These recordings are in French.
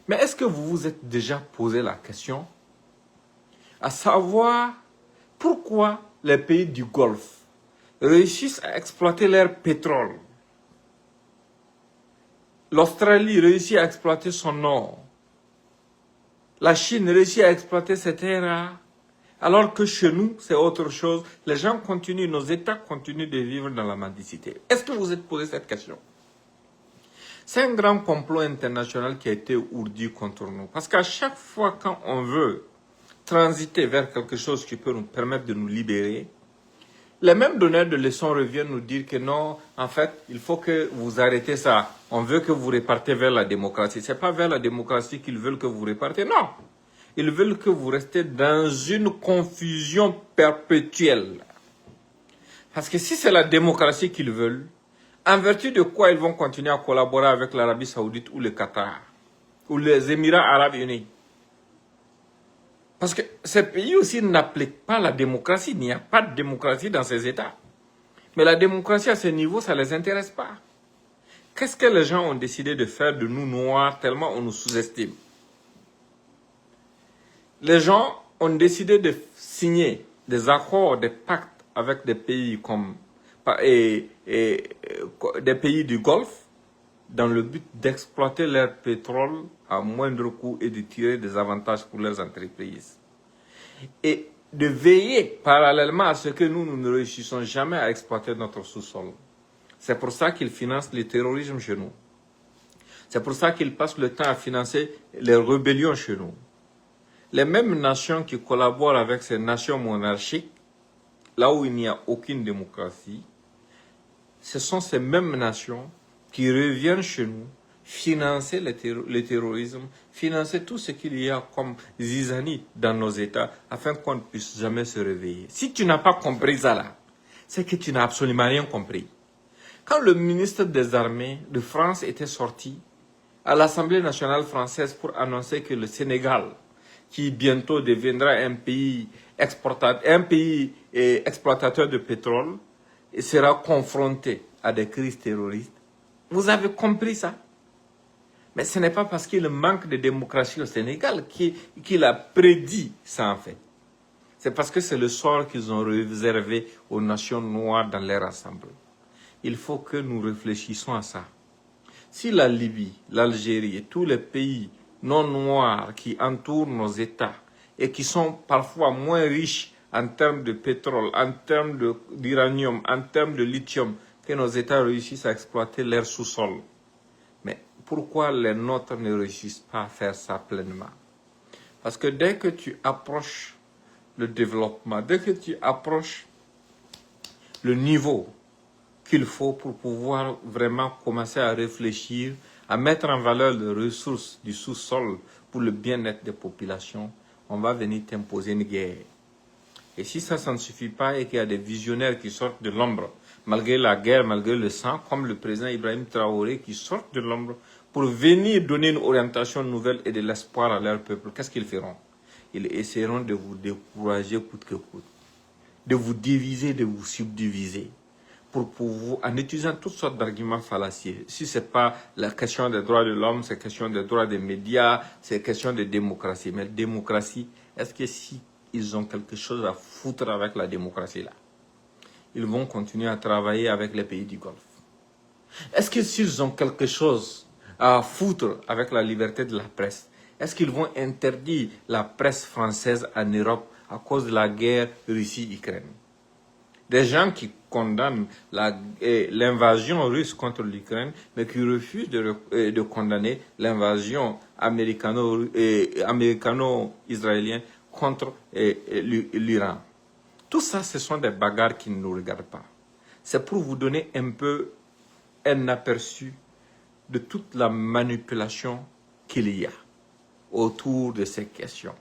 Mais est-ce que vous vous êtes déjà posé la question à savoir pourquoi les pays du Golfe réussissent à exploiter leur pétrole? L'Australie réussit à exploiter son or. La Chine réussit à exploiter ses terres rares. Alors que chez nous, c'est autre chose. Les gens continuent, nos États continuent de vivre dans la mendicité. Est-ce que vous vous êtes posé cette question? C'est un grand complot international qui a été ourdi contre nous. Parce qu'à chaque fois quand on veut transiter vers quelque chose qui peut nous permettre de nous libérer, les mêmes donneurs de leçons reviennent nous dire que non, en fait, il faut que vous arrêtez ça. On veut que vous repartez vers la démocratie. Ce n'est pas vers la démocratie qu'ils veulent que vous repartez, non. Ils veulent que vous restiez dans une confusion perpétuelle. Parce que si c'est la démocratie qu'ils veulent, en vertu de quoi ils vont continuer à collaborer avec l'Arabie Saoudite ou le Qatar, ou les Émirats Arabes Unis? Parce que ces pays aussi n'appliquent pas la démocratie. Il n'y a pas de démocratie dans ces États. Mais la démocratie à ce niveau, ça ne les intéresse pas. Qu'est-ce que les gens ont décidé de faire de nous noirs tellement on nous sous-estime? Les gens ont décidé de signer des accords, des pactes avec des pays comme des pays du Golfe dans le but d'exploiter leur pétrole à moindre coût et de tirer des avantages pour leurs entreprises. Et de veiller parallèlement à ce que nous ne réussissons jamais à exploiter notre sous-sol. C'est pour ça qu'ils financent le terrorisme chez nous. C'est pour ça qu'ils passent le temps à financer les rébellions chez nous. Les mêmes nations qui collaborent avec ces nations monarchiques, là où il n'y a aucune démocratie, ce sont ces mêmes nations qui reviennent chez nous financer le terrorisme, financer tout ce qu'il y a comme zizanie dans nos États, afin qu'on ne puisse jamais se réveiller. Si tu n'as pas compris ça là, c'est que tu n'as absolument rien compris. Quand le ministre des Armées de France était sorti à l'Assemblée nationale française pour annoncer que le Sénégal, qui bientôt deviendra un pays exploitateur de pétrole, sera confronté à des crises terroristes. Vous avez compris ça? Mais ce n'est pas parce qu'il manque de démocratie au Sénégal qu'il a prédit ça en fait. C'est parce que c'est le sort qu'ils ont réservé aux nations noires dans leur assemblée. Il faut que nous réfléchissions à ça. Si la Libye, l'Algérie et tous les pays non noirs qui entourent nos États et qui sont parfois moins riches en termes de pétrole, en termes d'uranium, en termes de lithium, que nos États réussissent à exploiter leur sous-sol. Mais pourquoi les nôtres ne réussissent pas à faire ça pleinement? Parce que dès que tu approches le développement, dès que tu approches le niveau qu'il faut pour pouvoir vraiment commencer à réfléchir, à mettre en valeur les ressources du sous-sol pour le bien-être des populations, on va venir t'imposer une guerre. Et si ça ne suffit pas et qu'il y a des visionnaires qui sortent de l'ombre, malgré la guerre, malgré le sang, comme le président Ibrahim Traoré, qui sortent de l'ombre pour venir donner une orientation nouvelle et de l'espoir à leur peuple, qu'est-ce qu'ils feront? Ils essaieront de vous décourager coûte que coûte, de vous diviser, de vous subdiviser, pour pouvoir, en utilisant toutes sortes d'arguments fallacieux. Si ce n'est pas la question des droits de l'homme, c'est la question des droits des médias, c'est la question de démocratie. Mais la démocratie, est-ce que si ils ont quelque chose à foutre avec la démocratie là, ils vont continuer à travailler avec les pays du Golfe? Est-ce que s'ils ont quelque chose à foutre avec la liberté de la presse, est-ce qu'ils vont interdire la presse française en Europe à cause de la guerre Russie-Ukraine? Des gens qui condamnent l'invasion russe contre l'Ukraine, mais qui refusent de condamner l'invasion américano-israélienne contre l'Iran. Tout ça, ce sont des bagarres qui ne nous regardent pas. C'est pour vous donner un peu un aperçu de toute la manipulation qu'il y a autour de ces questions.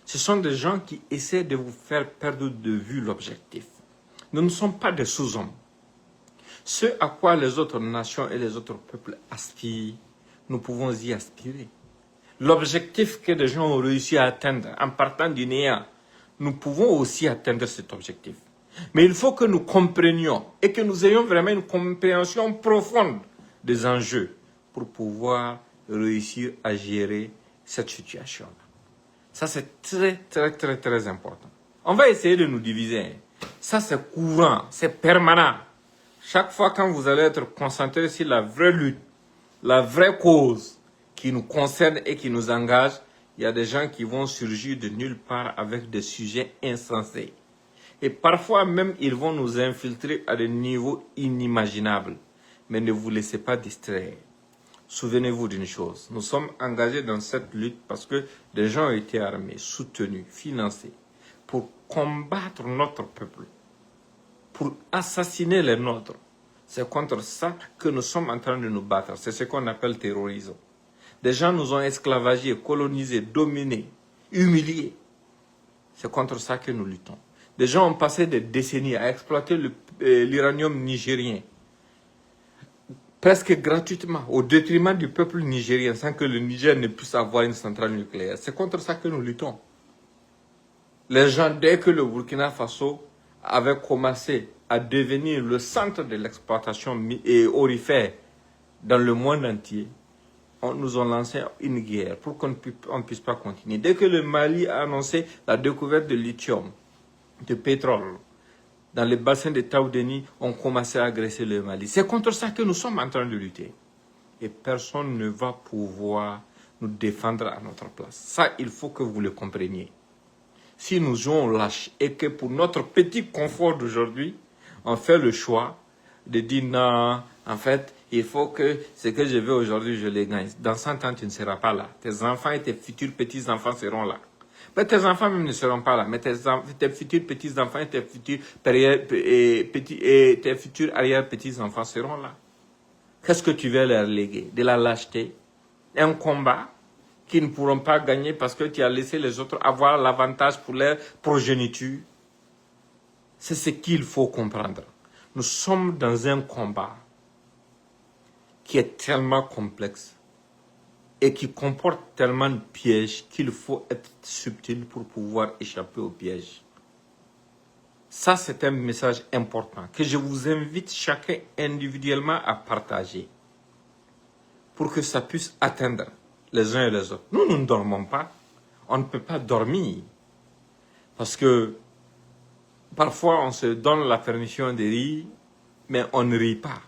Ce sont des gens qui essaient de vous faire perdre de vue l'objectif. Nous ne sommes pas des sous-hommes. Ce à quoi les autres nations et les autres peuples aspirent, nous pouvons y aspirer. L'objectif que des gens ont réussi à atteindre en partant du néant, nous pouvons aussi atteindre cet objectif. Mais il faut que nous comprenions et que nous ayons vraiment une compréhension profonde des enjeux pour pouvoir réussir à gérer cette situation-là. Ça, c'est très important. On va essayer de nous diviser. Ça, c'est courant, c'est permanent. Chaque fois quand vous allez être concentré sur la vraie lutte, la vraie cause qui nous concerne et qui nous engage, il y a des gens qui vont surgir de nulle part avec des sujets insensés. Et parfois même, ils vont nous infiltrer à des niveaux inimaginables. Mais ne vous laissez pas distraire. Souvenez-vous d'une chose, nous sommes engagés dans cette lutte parce que des gens ont été armés, soutenus, financés pour combattre notre peuple, pour assassiner les nôtres. C'est contre ça que nous sommes en train de nous battre. C'est ce qu'on appelle terrorisme. Des gens nous ont esclavagés, colonisés, dominés, humiliés. C'est contre ça que nous luttons. Des gens ont passé des décennies à exploiter l'uranium nigérien, presque gratuitement, au détriment du peuple nigérien, sans que le Niger ne puisse avoir une centrale nucléaire. C'est contre ça que nous luttons. Les gens, dès que le Burkina Faso avait commencé à devenir le centre de l'exploitation aurifère dans le monde entier, nous ont lancé une guerre pour qu'on ne puisse pas continuer. Dès que le Mali a annoncé la découverte de lithium, de pétrole, dans les bassins de Taoudeni, on commençait à agresser le Mali. C'est contre ça que nous sommes en train de lutter. Et personne ne va pouvoir nous défendre à notre place. Ça, il faut que vous le compreniez. Si nous jouons lâche et que pour notre petit confort d'aujourd'hui, on fait le choix de dire non, en fait, il faut que ce que je veux aujourd'hui, je le gagne. Dans 100 ans, tu ne seras pas là. Tes enfants et tes futurs petits-enfants seront là. Mais tes enfants même ne seront pas là. Mais tes futurs petits-enfants et tes futurs arrière-petits-enfants seront là. Qu'est-ce que tu veux leur léguer? De la lâcheté? Un combat qu'ils ne pourront pas gagner parce que tu as laissé les autres avoir l'avantage pour leur progéniture. C'est ce qu'il faut comprendre. Nous sommes dans un combat qui est tellement complexe et qui comporte tellement de pièges qu'il faut être subtil pour pouvoir échapper aux pièges. Ça, c'est un message important que je vous invite chacun individuellement à partager pour que ça puisse atteindre les uns et les autres. Nous ne dormons pas. On ne peut pas dormir. Parce que parfois, on se donne la permission de rire, mais on ne rit pas.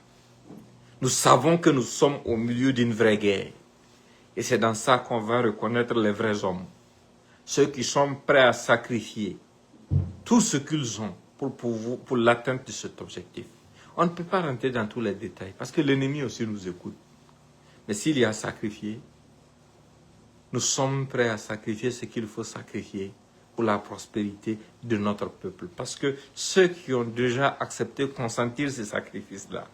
Nous savons que nous sommes au milieu d'une vraie guerre. Et c'est dans ça qu'on va reconnaître les vrais hommes. Ceux qui sont prêts à sacrifier tout ce qu'ils ont pour l'atteinte de cet objectif. On ne peut pas rentrer dans tous les détails parce que l'ennemi aussi nous écoute. Mais s'il y a sacrifié, nous sommes prêts à sacrifier ce qu'il faut sacrifier pour la prospérité de notre peuple. Parce que ceux qui ont déjà accepté de consentir ces sacrifices-là,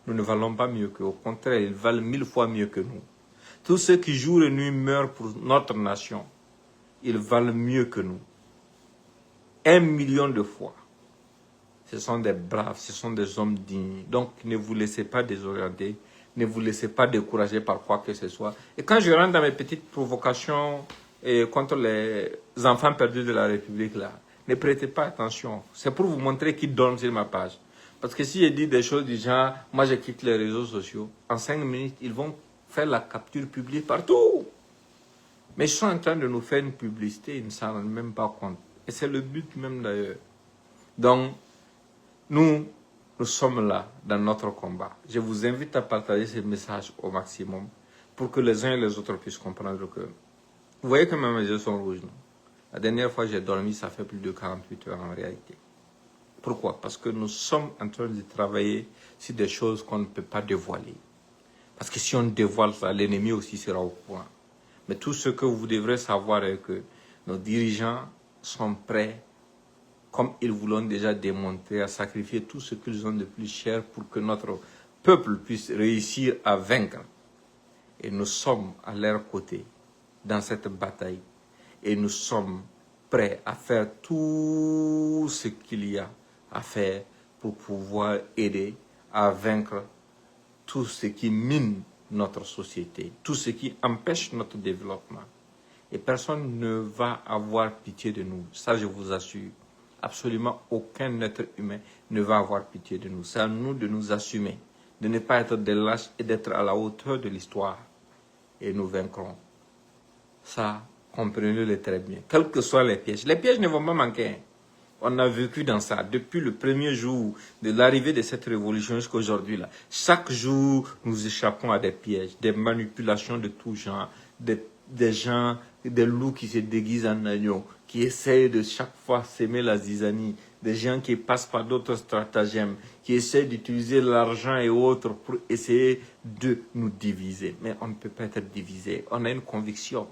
nous ne valons pas mieux qu'eux. Au contraire, ils valent 1000 fois mieux que nous. Tous ceux qui jour et nuit meurent pour notre nation, ils valent mieux que nous. 1 million de fois. Ce sont des braves, ce sont des hommes dignes. Donc, ne vous laissez pas désorienter, ne vous laissez pas décourager par quoi que ce soit. Et quand je rentre dans mes petites provocations contre les enfants perdus de la République, là, ne prêtez pas attention. C'est pour vous montrer qui dorment sur ma page. Parce que si je dis des choses du genre, moi je quitte les réseaux sociaux, en 5 minutes, ils vont faire la capture publiée partout. Mais ils sont en train de nous faire une publicité, ils ne s'en rendent même pas compte. Et c'est le but même d'ailleurs. Donc, nous sommes là dans notre combat. Je vous invite à partager ce message au maximum pour que les uns et les autres puissent comprendre que... Vous voyez que mes yeux sont rouges, non? La dernière fois j'ai dormi, ça fait plus de 48 heures en réalité. Pourquoi? Parce que nous sommes en train de travailler sur des choses qu'on ne peut pas dévoiler. Parce que si on dévoile ça, l'ennemi aussi sera au courant. Mais tout ce que vous devrez savoir est que nos dirigeants sont prêts, comme ils vous l'ont déjà démontré, à sacrifier tout ce qu'ils ont de plus cher pour que notre peuple puisse réussir à vaincre. Et nous sommes à leur côté dans cette bataille. Et nous sommes prêts à faire tout ce qu'il y a à faire pour pouvoir aider à vaincre tout ce qui mine notre société, tout ce qui empêche notre développement. Et personne ne va avoir pitié de nous. Ça, je vous assure. Absolument aucun être humain ne va avoir pitié de nous. C'est à nous de nous assumer, de ne pas être des lâches et d'être à la hauteur de l'histoire. Et nous vaincrons. Ça, comprenez-le très bien. Quels que soient les pièges ne vont pas manquer. Hein. On a vécu dans ça depuis le premier jour de l'arrivée de cette révolution jusqu'à aujourd'hui. Chaque jour, nous échappons à des pièges, des manipulations de tout genre, des gens, des loups qui se déguisent en agneaux, qui essayent de chaque fois s'aimer la zizanie, des gens qui passent par d'autres stratagèmes, qui essaient d'utiliser l'argent et autres pour essayer de nous diviser. Mais on ne peut pas être divisé. On a une conviction.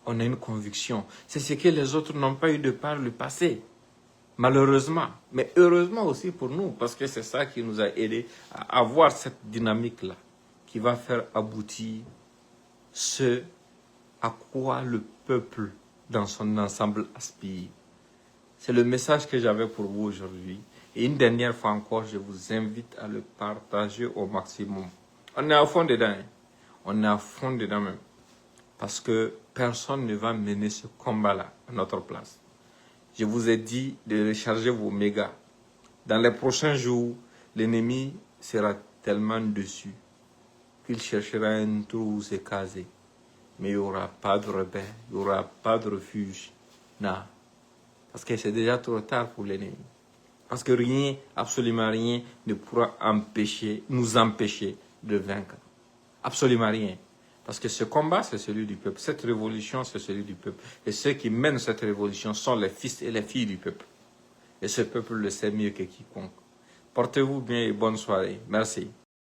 On a une conviction. C'est ce que les autres n'ont pas eu de par le passé. Malheureusement. Mais heureusement aussi pour nous, parce que c'est ça qui nous a aidés à avoir cette dynamique-là, qui va faire aboutir ce à quoi le peuple dans son ensemble aspire. C'est le message que j'avais pour vous aujourd'hui. Et une dernière fois encore, je vous invite à le partager au maximum. On est à fond dedans. Hein? On est à fond dedans même. Parce que personne ne va mener ce combat-là à notre place. Je vous ai dit de recharger vos mégas. Dans les prochains jours, l'ennemi sera tellement dessus qu'il cherchera un trou où se caser. Mais il n'y aura pas de repère, il n'y aura pas de refuge. Non. Parce que c'est déjà trop tard pour l'ennemi. Parce que rien, absolument rien, ne pourra nous empêcher de vaincre. Absolument rien. Parce que ce combat, c'est celui du peuple. Cette révolution, c'est celui du peuple. Et ceux qui mènent cette révolution sont les fils et les filles du peuple. Et ce peuple le sait mieux que quiconque. Portez-vous bien et bonne soirée. Merci.